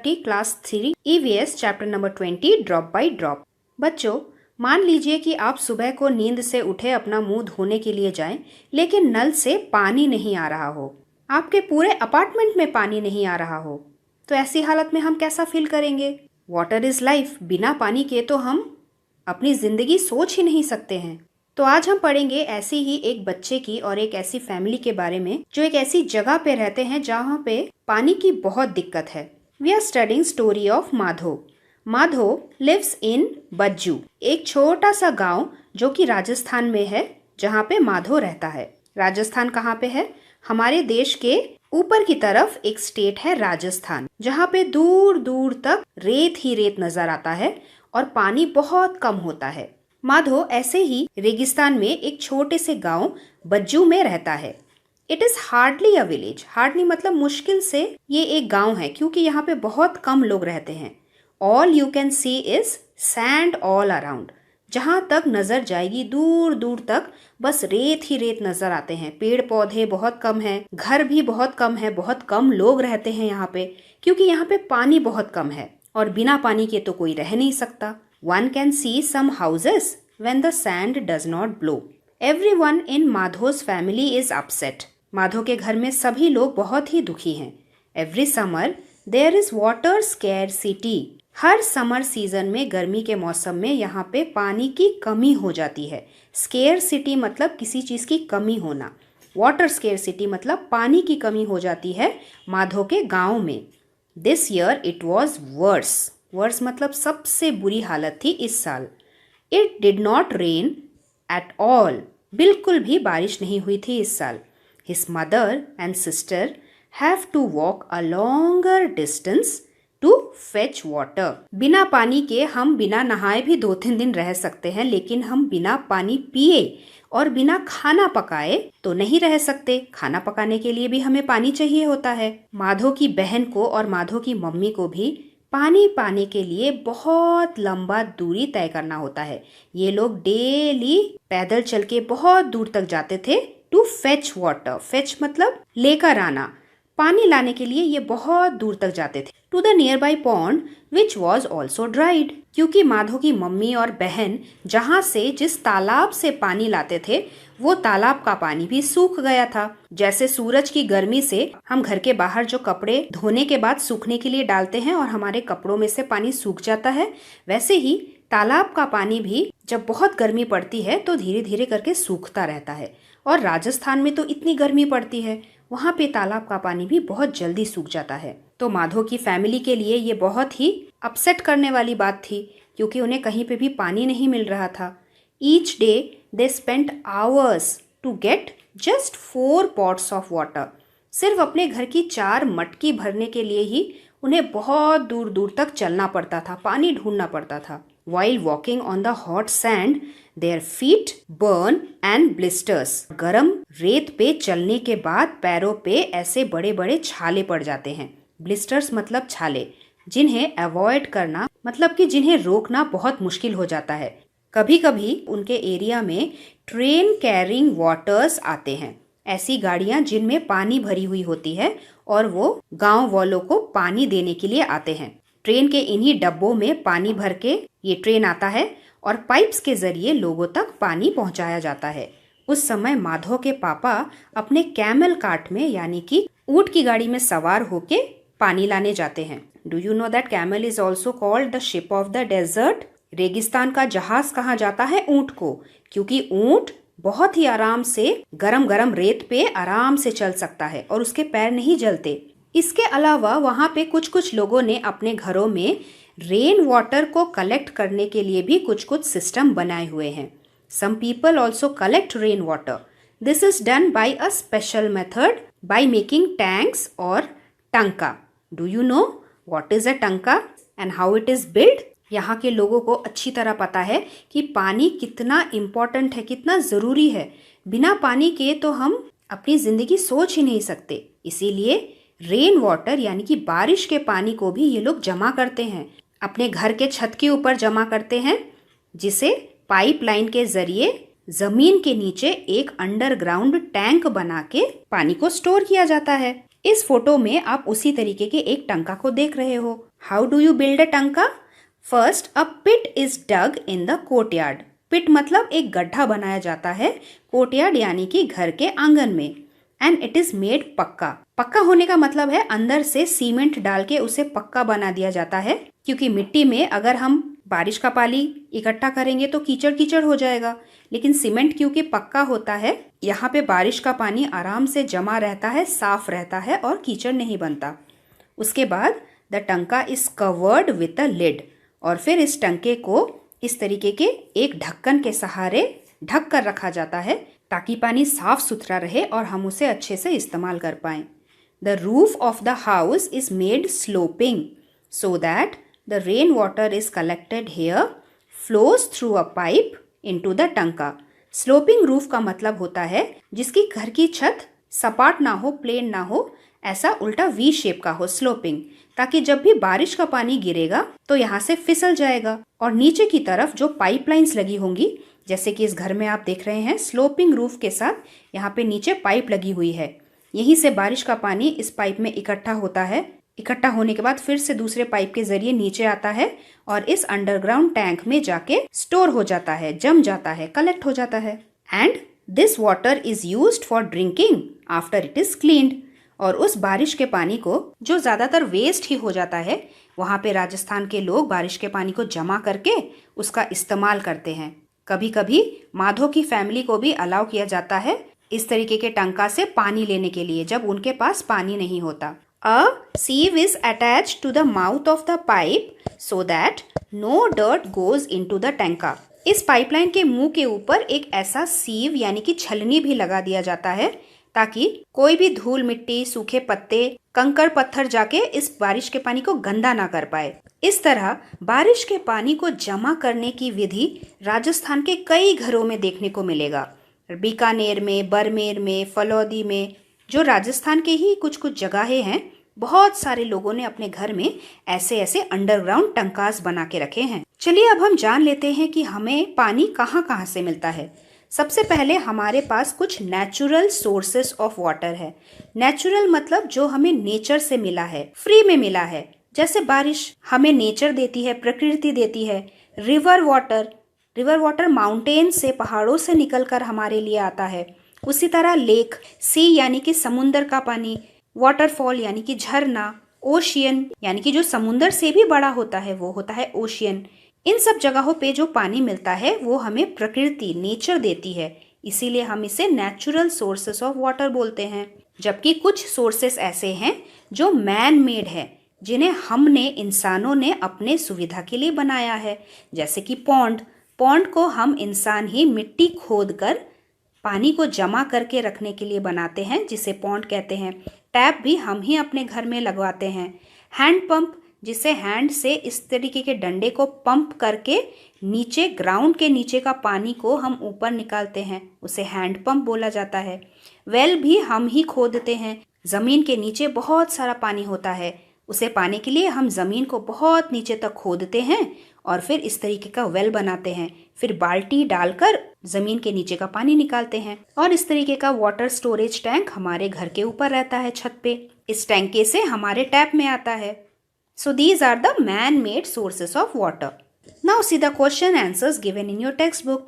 NCERT class 3 EVS chapter number 20 drop by drop. बच्चों, मान लीजिए कि आप सुबह को नींद से उठे अपना मुंह धोने के लिए जाएं, लेकिन नल से पानी नहीं आ रहा हो, आपके पूरे अपार्टमेंट में पानी नहीं आ रहा हो, तो ऐसी हालत में हम कैसा फील करेंगे? वाटर इज लाइफ, बिना पानी के तो हम अपनी जिंदगी सोच ही नहीं सकते हैं। तो आज हम पढ़ेंगे ऐसी ही एक बच्चे की और एक ऐसी फैमिली के बारे में जो एक ऐसी जगह पे रहते हैं जहाँ पे पानी की बहुत दिक्कत है। We are studying story of Madho. Madho lives in Bajju, एक छोटा सा गांव जो कि राजस्थान में है, जहाँ पे माधो रहता है। राजस्थान कहाँ पे है? हमारे देश के ऊपर की तरफ एक स्टेट है राजस्थान, जहाँ पे दूर दूर तक रेत ही रेत नजर आता है और पानी बहुत कम होता है। माधो ऐसे ही रेगिस्तान में एक छोटे से गांव बज्जू में रहता है। It is hardly a village. Hardly मतलब मुश्किल से ये एक गांव है, क्योंकि यहाँ पे बहुत कम लोग रहते हैं। All you can see is sand all around. जहाँ तक नजर जाएगी दूर दूर तक बस रेत ही रेत नजर आते हैं। पेड़ पौधे बहुत कम हैं, घर भी बहुत कम है, बहुत कम लोग रहते हैं यहाँ पे, क्योंकि यहाँ पे पानी बहुत कम है और बिना पानी के तो कोई रह नहीं सकता। One can see some houses when the sand does not blow. Everyone in Madho's family is upset. Madho के घर में सभी लोग बहुत ही दुखी हैं। Every summer there is water scarcity. Her summer season में, गर्मी के मौसम में यहाँ पे पानी की कमी हो जाती है। Scarcity मतलब किसी चीज की कमी होना। Water scarcity मतलब पानी की कमी हो जाती है माधो के गांव में। This year it was worse. Worse मतलब सबसे बुरी हालत थी इस साल। It did not rain at all. बिल्कुल भी बारिश नहीं हुई थी इस साल। His mother and sister have to walk a longer distance to fetch water. बिना पानी के हम बिना नहाए भी 2-3 दिन रह सकते हैं, लेकिन हम बिना पानी पिए और बिना खाना पकाए तो नहीं रह सकते। खाना पकाने के लिए भी हमें पानी चाहिए होता है। माधो की बहन को और माधो की मम्मी को भी पानी पाने के लिए बहुत लंबा दूरी तय करना होता है। ये लोग डेली पैदल चल के बहुत दूर तक जाते थे टू फेच वाटर। फेच मतलब लेकर आना। पानी लाने के लिए ये बहुत दूर तक जाते थे। To the nearby pond which was also dried, क्योंकि माधो की मम्मी और बहन जहाँ से जिस तालाब से पानी लाते थे वो तालाब का पानी भी सूख गया था। जैसे सूरज की गर्मी से हम घर के बाहर जो कपड़े धोने के बाद सूखने के लिए डालते हैं और हमारे कपड़ों में से पानी सूख जाता है, वैसे ही तालाब का पानी भी जब बहुत गर्मी पड़ती है तो धीरे धीरे करके सूखता रहता है। और राजस्थान में तो इतनी गर्मी पड़ती है, वहाँ पे तालाब का पानी भी बहुत जल्दी सूख जाता है। तो माधो की फैमिली के लिए ये बहुत ही अपसेट करने वाली बात थी, क्योंकि उन्हें कहीं पे भी पानी नहीं मिल रहा था। Each day they spent hours to get just 4 pots of water. सिर्फ अपने घर की 4 मटकी भरने के लिए ही उन्हें बहुत दूर दूर तक चलना पड़ता था, पानी ढूंढना पड़ता था। While walking on the hot sand, their feet burn and blisters. गरम रेत पे चलने के बाद पैरों पे ऐसे बड़े बड़े छाले पड़ जाते हैं। ब्लिस्टर्स मतलब छाले, जिन्हें अवॉइड करना मतलब कि जिन्हें रोकना बहुत मुश्किल हो जाता है। कभी कभी उनके एरिया में ट्रेन कैरिंग वाटर्स आते हैं, ऐसी गाड़ियां जिनमें पानी भरी हुई होती है और वो गांव वालों को पानी देने के लिए आते हैं। ट्रेन के इन्हीं डब्बों में पानी भर के ये ट्रेन आता है और पाइप्स के जरिए लोगों तक पानी पहुंचाया जाता है। उस समय माधो के पापा अपने कैमल कार्ट में यानी कि ऊंट की गाड़ी में सवार होके पानी लाने जाते हैं। Do you know that camel is also called the ship of the desert? रेगिस्तान का जहाज कहा जाता है ऊंट को, क्योंकि ऊंट बहुत ही आराम से गरम गरम रेत पे आराम से चल सकता है और उसके पैर नहीं जलते। इसके अलावा वहाँ पे कुछ कुछ लोगों ने अपने घरों में रेन वाटर को कलेक्ट करने के लिए भी कुछ कुछ सिस्टम बनाए हुए हैं। Some people also collect rain water. This is done by a special method by making tanks और tanka. Do you know what is a tanka and how it is build? यहाँ के लोगों को अच्छी तरह पता है कि पानी कितना इम्पोर्टेंट है, कितना ज़रूरी है। बिना पानी के तो हम अपनी ज़िंदगी सोच ही नहीं सकते। इसीलिए रेन वाटर यानी कि बारिश के पानी को भी ये लोग जमा करते हैं, अपने घर के छत के ऊपर जमा करते हैं, जिसे पाइपलाइन के जरिए जमीन के नीचे एक अंडरग्राउंड टैंक बना के पानी को स्टोर किया जाता है। इस फोटो में आप उसी तरीके के एक टंका को देख रहे हो। How do you build a tanka? First a pit is dug in the courtyard. Pit मतलब एक गड्ढा बनाया जाता है कोर्टयार्ड यानी कि घर के आंगन में। एंड इट इज मेड पक्का। पक्का होने का मतलब है अंदर से सीमेंट डाल के उसे पक्का बना दिया जाता है, क्योंकि मिट्टी में अगर हम बारिश का पानी इकट्ठा करेंगे तो कीचड़ कीचड़ हो जाएगा, लेकिन सीमेंट क्योंकि पक्का होता है यहाँ पे बारिश का पानी आराम से जमा रहता है, साफ रहता है और कीचड़ नहीं बनता। उसके बाद the taanka is covered with a lid, और फिर इस टंके को इस तरीके के एक ढक्कन के सहारे ढक कर रखा जाता है ताकि पानी साफ सुथरा रहे और हम उसे अच्छे से इस्तेमाल कर पाएं। The roof of the house is made sloping so that the rain water is collected here, flows through a pipe into the taanka. Sloping roof का मतलब होता है जिसकी घर की छत सपाट ना हो, प्लेन ना हो, ऐसा उल्टा वी शेप का हो, स्लोपिंग, ताकि जब भी बारिश का पानी गिरेगा तो यहाँ से फिसल जाएगा। और नीचे की तरफ जो पाइपलाइंस लगी होंगी, जैसे कि इस घर में आप देख रहे हैं, स्लोपिंग रूफ के साथ यहाँ पे नीचे पाइप लगी हुई है। यहीं से बारिश का पानी इस पाइप में इकट्ठा होता है। इकट्ठा होने के बाद फिर से दूसरे पाइप के जरिए नीचे आता है और इस अंडरग्राउंड टैंक में जाके स्टोर हो जाता है, जम जाता है, कलेक्ट हो जाता है। And this water is used for drinking after it is cleaned. और उस बारिश के पानी को, जो ज्यादातर वेस्ट ही हो जाता है, वहाँ पे राजस्थान के लोग बारिश के पानी को जमा करके उसका इस्तेमाल करते हैं। कभी कभी माधो की फैमिली को भी अलाउ किया जाता है इस तरीके के टंका से पानी लेने के लिए जब उनके पास पानी नहीं होता। अ sieve is attached to the mouth of the pipe so that no dirt goes into the टैंका। इस पाइपलाइन के मुंह के ऊपर एक ऐसा सीव यानी कि छलनी भी लगा दिया जाता है ताकि कोई भी धूल मिट्टी, सूखे पत्ते, कंकड़ पत्थर जाके इस बारिश के पानी को गंदा ना कर पाए। इस तरह बारिश के पानी को जमा करने की विधि राजस्थान के कई घरों में देखने को मिलेगा। बीकानेर में, बरमेर में, फलौदी में, जो राजस्थान के ही कुछ कुछ जगहें हैं, बहुत सारे लोगों ने अपने घर में ऐसे ऐसे अंडरग्राउंड टंकास बना के रखे हैं। चलिए अब हम जान लेते हैं कि हमें पानी कहाँ कहाँ से मिलता है। सबसे पहले हमारे पास कुछ नेचुरल सोर्सेस ऑफ वाटर है। नेचुरल मतलब जो हमें नेचर से मिला है, फ्री में मिला है। जैसे बारिश हमें नेचर देती है, प्रकृति देती है। रिवर वाटर माउंटेन से, पहाड़ों से निकलकर हमारे लिए आता है। उसी तरह लेक, सी यानी कि समुंदर का पानी, वाटरफॉल यानी कि झरना, ओशियन यानी कि जो समुंदर से भी बड़ा होता है वो होता है ओशियन। इन सब जगहों पे जो पानी मिलता है वो हमें प्रकृति, नेचर देती है, इसीलिए हम इसे नेचुरल सोर्सेस ऑफ वाटर बोलते हैं। जबकि कुछ सोर्सेस ऐसे हैं जो मैन मेड है, जिन्हें हमने, इंसानों ने अपने सुविधा के लिए बनाया है। जैसे कि पॉन्ड को हम इंसान ही मिट्टी खोद कर पानी को जमा करके रखने के लिए बनाते हैं, जिसे पॉन्ड कहते हैं। टैप भी हम ही अपने घर में लगवाते हैं। हैंड पंप, जिसे हैंड से इस तरीके के डंडे को पंप करके नीचे, ग्राउंड के नीचे का पानी को हम ऊपर निकालते हैं, उसे हैंड पंप बोला जाता है। वेल भी हम ही खोदते हैं। जमीन के नीचे बहुत सारा पानी होता है, उसे पाने के लिए हम जमीन को बहुत नीचे तक खोदते हैं और फिर इस तरीके का वेल बनाते हैं। फिर बाल्टी डालकर जमीन के नीचे का पानी निकालते हैं। और इस तरीके का वाटर स्टोरेज टैंक हमारे घर के ऊपर रहता है, छत पे। इस टैंके से हमारे टैप में आता है। So these are the man-made sources of water. Now see the question answers given in your textbook.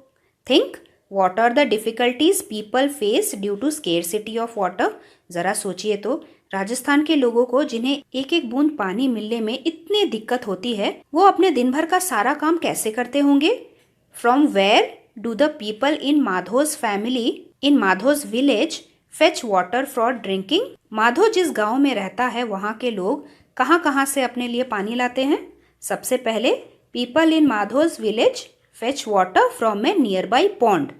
Think, what are the difficulties people face due to scarcity of water? जरा सोचिए तो, राजस्थान के लोगों को जिन्हें एक एक बूंद पानी मिलने में इतनी दिक्कत होती है, वो अपने दिन भर का सारा काम कैसे करते होंगे? From where do the people in Madho's family in Madho's village fetch water for drinking? Madho जिस गांव में रहता है वहाँ के लोग कहाँ कहाँ से अपने लिए पानी लाते हैं? सबसे पहले people in Madho's village fetch water from a nearby pond.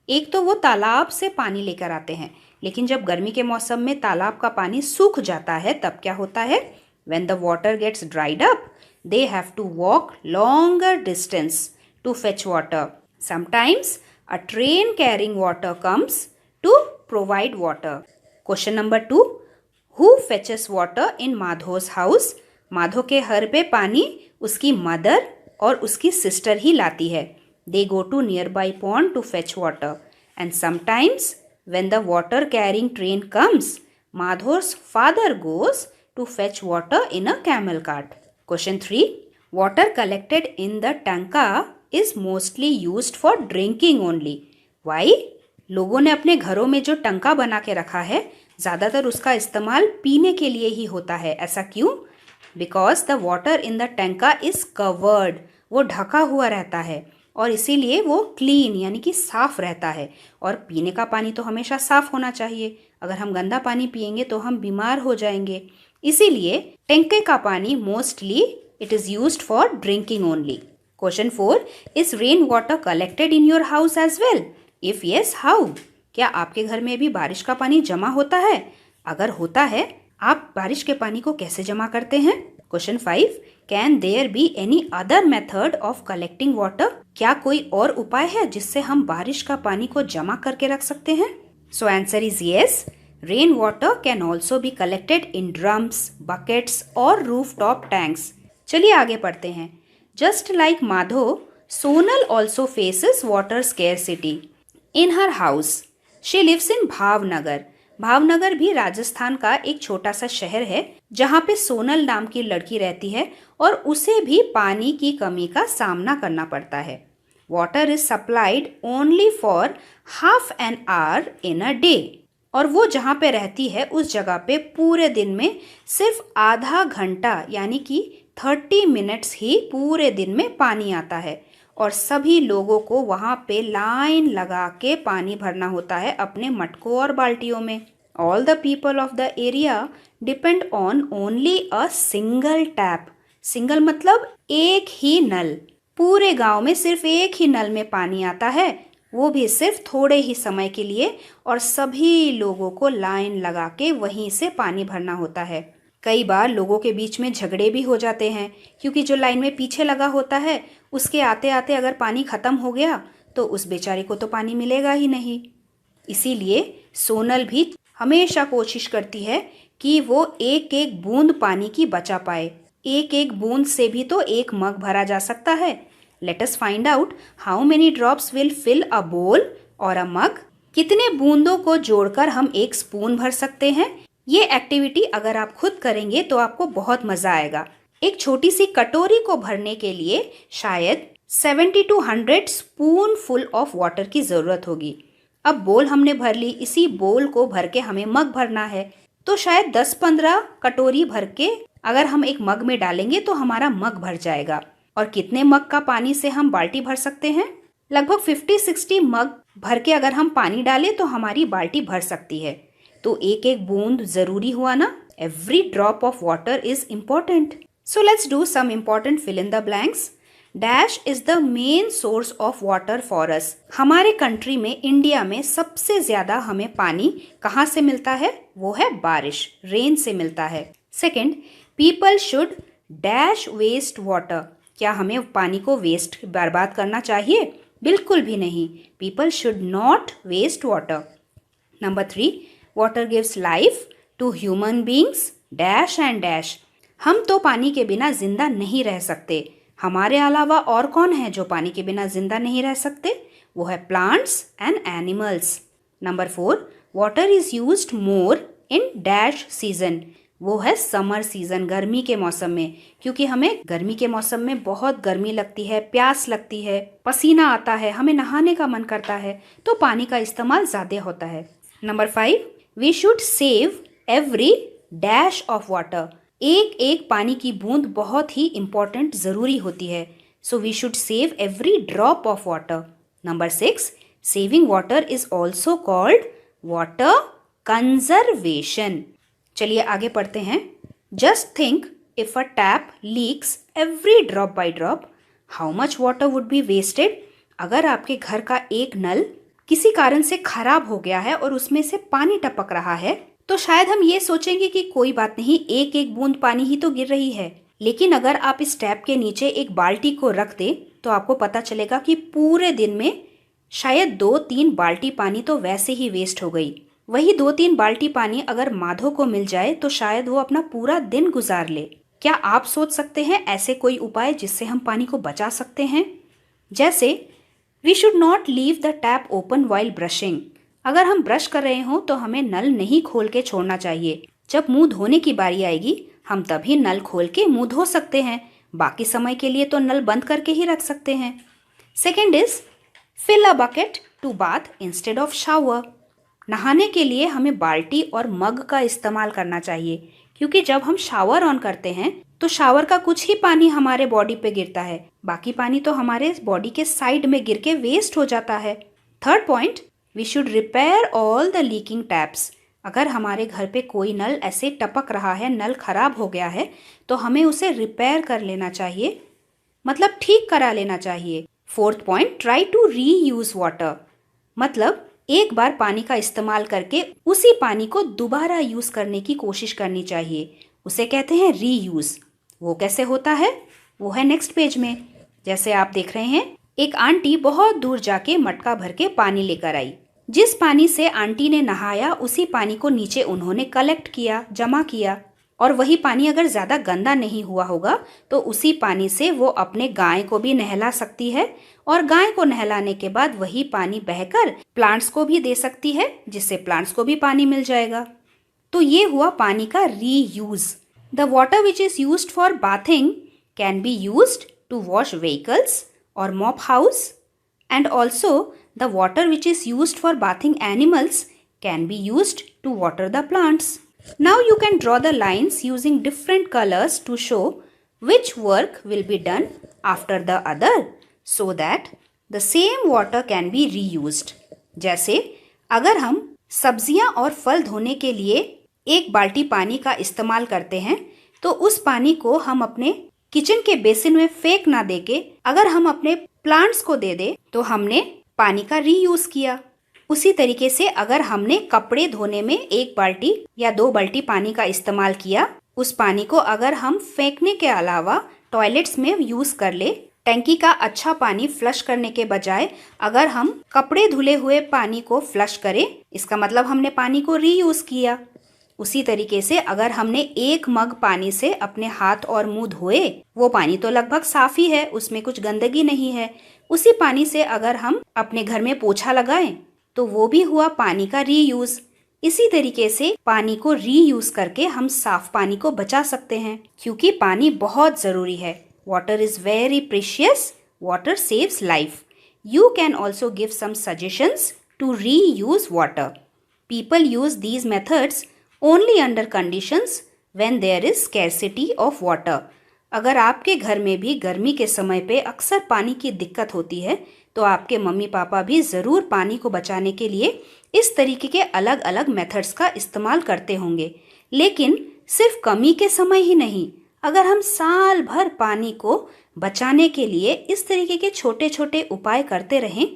एक तो वो तालाब से पानी लेकर आते हैं, लेकिन जब गर्मी के मौसम में तालाब का पानी सूख जाता है तब क्या होता है? When the water gets dried up they have to walk longer distance to fetch water. Sometimes a train carrying water comes to provide water. Question number 2, Who fetches water in Madho's house? Madho के घर पे पानी उसकी mother और उसकी sister ही लाती है। They go to nearby pond to fetch water. And sometimes when the water carrying train comes, Madhur's father goes to fetch water in a camel cart. Question 3. Water collected in the tanka is mostly used for drinking only. Why? लोगों ने अपने घरों में जो टंका बना के रखा है ज़्यादातर उसका इस्तेमाल पीने के लिए ही होता है. ऐसा क्यों? Because the water in the tanka is covered. वो ढका हुआ रहता है और इसीलिए वो क्लीन यानी कि साफ रहता है. और पीने का पानी तो हमेशा साफ होना चाहिए. अगर हम गंदा पानी पिएंगे तो हम बीमार हो जाएंगे. इसीलिए टैंके का पानी mostly it is used for drinking only. Question 4. Is rain water collected in your house as well? If yes, how? क्या आपके घर में भी बारिश का पानी जमा होता है? अगर होता है, आप बारिश के पानी को कैसे जमा करते हैं? Question 5. Can there be any other method of collecting water? क्या कोई और उपाय है जिससे हम बारिश का पानी को जमा करके रख सकते हैं? So answer is yes. Rain water can also be collected in drums, buckets और रूफ टॉप टैंक्स. चलिए आगे पढ़ते हैं. Just like Madho, Sonal also faces water scarcity in her house. She lives in Bhavnagar. Bhavnagar भी राजस्थान का एक छोटा सा शहर है जहाँ पे सोनल नाम की लड़की रहती है और उसे भी पानी की कमी का सामना करना पड़ता है. Water is supplied only for half an hour in a day. और वो जहाँ पे रहती है उस जगह पे पूरे दिन में सिर्फ आधा घंटा यानी कि 30 मिनट्स ही पूरे दिन में पानी आता है. और सभी लोगों को वहाँ पे लाइन लगा के पानी भरना होता है अपने मटकों और बाल्टियों में. All the people of the area depend on only a single tap. Single मतलब एक ही नल. पूरे गांव में सिर्फ एक ही नल में पानी आता है, वो भी सिर्फ थोड़े ही समय के लिए. और सभी लोगों को लाइन लगा के वहीं से पानी भरना होता है. कई बार लोगों के बीच में झगड़े भी हो जाते हैं क्योंकि जो लाइन में पीछे लगा होता है उसके आते आते अगर पानी ख़त्म हो गया तो उस बेचारे को तो पानी मिलेगा ही नहीं. इसीलिए सोनल भी हमेशा कोशिश करती है कि वो एक एक बूंद पानी की बचा पाए. एक एक बूंद से भी तो एक मग भरा जा सकता है. Let us find out how many drops will fill a bowl और अ मग. कितने बूंदों को जोड़कर हम एक स्पून भर सकते हैं? ये एक्टिविटी अगर आप खुद करेंगे तो आपको बहुत मज़ा आएगा. एक छोटी सी कटोरी को भरने के लिए शायद 70 to 100 spoon full of water की ज़रूरत होगी. अब बोल हमने भर ली, इसी बोल को भर के हमें मग भरना है तो शायद 10-15 कटोरी भर के अगर हम एक मग में डालेंगे तो हमारा मग भर जाएगा. और कितने मग का पानी से हम बाल्टी भर सकते हैं? लगभग 50-60 मग भर के अगर हम पानी डालें तो हमारी बाल्टी भर सकती है. तो एक एक बूंद ज़रूरी हुआ ना. Every drop of water is important. So let's do some important fill in the blanks. Dash is the main source of water for us. हमारे कंट्री में, इंडिया में सबसे ज़्यादा हमें पानी कहाँ से मिलता है? वो है बारिश, रेन से मिलता है. Second, people should dash waste water. क्या हमें पानी को वेस्ट बर्बाद करना चाहिए? बिल्कुल भी नहीं. People should not waste water. Number 3, water gives life to human beings dash and dash. हम तो पानी के बिना जिंदा नहीं रह सकते. हमारे अलावा और कौन है जो पानी के बिना जिंदा नहीं रह सकते? वो है plants and animals. Number 4, water is used more in dash season. वो है समर सीजन, गर्मी के मौसम में. क्योंकि हमें गर्मी के मौसम में बहुत गर्मी लगती है, प्यास लगती है, पसीना आता है, हमें नहाने का मन करता है, तो पानी का इस्तेमाल ज़्यादा होता है. Number 5, we should save every dash of water. एक एक पानी की बूंद बहुत ही इम्पॉर्टेंट ज़रूरी होती है. So we should save every drop of water. Number 6, saving water is also called water conservation. चलिए आगे पढ़ते हैं. Just think if a tap leaks every drop by drop, how much water would be wasted. अगर आपके घर का एक नल किसी कारण से खराब हो गया है और उसमें से पानी टपक रहा है तो शायद हम ये सोचेंगे कि कोई बात नहीं, एक एक बूंद पानी ही तो गिर रही है. लेकिन अगर आप इस टैप के नीचे एक बाल्टी को रख दें तो आपको पता चलेगा कि पूरे दिन में शायद 2-3 बाल्टी पानी तो वैसे ही वेस्ट हो गई. वही 2-3 बाल्टी पानी अगर माधो को मिल जाए तो शायद वो अपना पूरा दिन गुजार ले. क्या आप सोच सकते हैं ऐसे कोई उपाय जिससे हम पानी को बचा सकते हैं? जैसे we should not leave the tap open while brushing. अगर हम ब्रश कर रहे हों तो हमें नल नहीं खोल के छोड़ना चाहिए। जब मुंह धोने की बारी आएगी हम तभी नल खोल के मुंह धो सकते हैं, बाकी समय के लिए तो नल बंद करके ही रख सकते हैं। Second is fill a bucket to bath instead of shower. नहाने के लिए हमें बाल्टी और मग का इस्तेमाल करना चाहिए, क्योंकि जब हम शावर ऑन करते हैं तो शावर का कुछ ही पानी हमारे बॉडी पे गिरता है, बाकी पानी तो हमारे बॉडी के साइड में गिर के वेस्ट हो जाता है। Third point, we should repair all the leaking taps. अगर हमारे घर पे कोई नल ऐसे टपक रहा है, नल खराब हो गया है, तो हमें उसे रिपेयर कर लेना चाहिए, मतलब ठीक करा लेना चाहिए। Fourth point, try to reuse water. मतलब एक बार पानी का इस्तेमाल करके उसी पानी को दोबारा यूज करने की कोशिश करनी चाहिए, उसे कहते हैं री यूज। वो कैसे होता है वो है नेक्स्ट पेज में। जैसे आप देख रहे हैं, एक आंटी बहुत दूर जाके मटका भर के पानी लेकर आई। जिस पानी से आंटी ने नहाया उसी पानी को नीचे उन्होंने कलेक्ट किया, जमा किया, और वही पानी अगर ज्यादा गंदा नहीं हुआ होगा तो उसी पानी से वो अपने गाय को भी नहला सकती है, और गाय को नहलाने के बाद वही पानी बहकर प्लांट्स को भी दे सकती है, जिससे प्लांट्स को भी पानी मिल जाएगा। तो ये हुआ पानी का reuse. The water which is used for bathing can be used to wash vehicles और mop house, and also the water which is used for bathing animals can be used to water the plants. Now you can draw the lines using different colors to show which work will be done after the other so that the same water can be reused. जैसे अगर हम सब्जियां और फल धोने के लिए एक बाल्टी पानी का इस्तेमाल करते हैं तो उस पानी को हम अपने किचन के बेसिन में फेंक ना देके अगर हम अपने प्लांट्स को दे दे तो हमने पानी का रीयूज किया। उसी तरीके से अगर हमने कपड़े धोने में एक बाल्टी या 2 बाल्टी पानी का इस्तेमाल किया, उस पानी को अगर हम फेंकने के अलावा टॉयलेट्स में यूज कर ले, टैंकी का अच्छा पानी फ्लश करने के बजाय अगर हम कपड़े धुले हुए पानी को फ्लश करें, इसका मतलब हमने पानी को रीयूज किया। उसी तरीके से अगर हमने एक मग पानी से अपने हाथ और मुंह धोए, वो पानी तो लगभग साफ ही है, उसमें कुछ गंदगी नहीं है। उसी पानी से अगर हम अपने घर में पोछा लगाएं तो वो भी हुआ पानी का रीयूज। इसी तरीके से पानी को रीयूज करके हम साफ पानी को बचा सकते हैं, क्योंकि पानी बहुत जरूरी है। Water is very precious, water saves life. You can also give some suggestions to reuse water. People use these methods only under conditions when there is scarcity of water. अगर आपके घर में भी गर्मी के समय पे अक्सर पानी की दिक्कत होती है तो आपके मम्मी पापा भी ज़रूर पानी को बचाने के लिए इस तरीके के अलग अलग मेथड्स का इस्तेमाल करते होंगे। लेकिन सिर्फ कमी के समय ही नहीं, अगर हम साल भर पानी को बचाने के लिए इस तरीके के छोटे छोटे उपाय करते रहें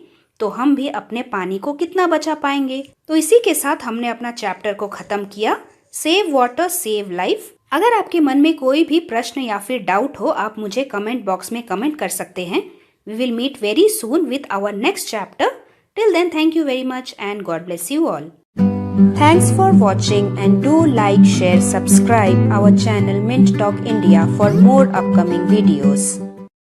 तो हम भी अपने पानी को कितना बचा पाएंगे। तो इसी के साथ हमने अपना चैप्टर को खत्म किया, सेव वाटर सेव लाइफ। अगर आपके मन में कोई भी प्रश्न या फिर डाउट हो, आप मुझे कमेंट बॉक्स में कमेंट कर सकते हैं। We will meet very soon with our next chapter. Till then, thank you very much and God bless you all. Thanks for watching and do like, share, subscribe our channel Mint Talk India for more upcoming videos.